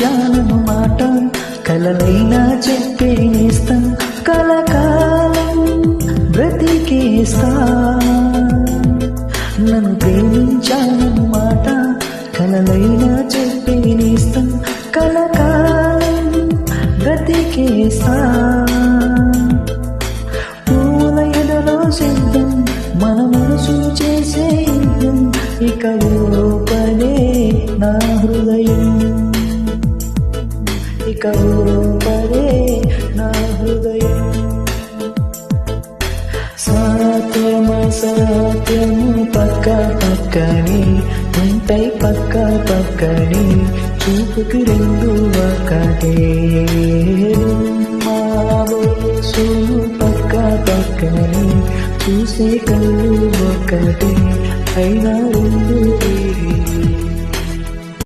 ప్రేమించాలను మాట కలలైనా చెప్పేస్తా కలకాలం బ్రతికేస్తా నన్ను ప్రేమించాలను మాట కలలైనా చెప్పేస్తా కలకాలం బ్రతికేస్తా పూల ఎదలో సిద్ధం మన మనసు చేసే యుద్ధం ఇక ఓపడే నా హృదయం ఇక ఓపడే నా హృదయం సత్యము పక్క పక్కని ఉంటాయి పక్క పక్కని చూపుకి రెండు ఒకటే మావోసులు పక్క పక్కని చూసే కళ్ళు ఒకటి అయినా రెండు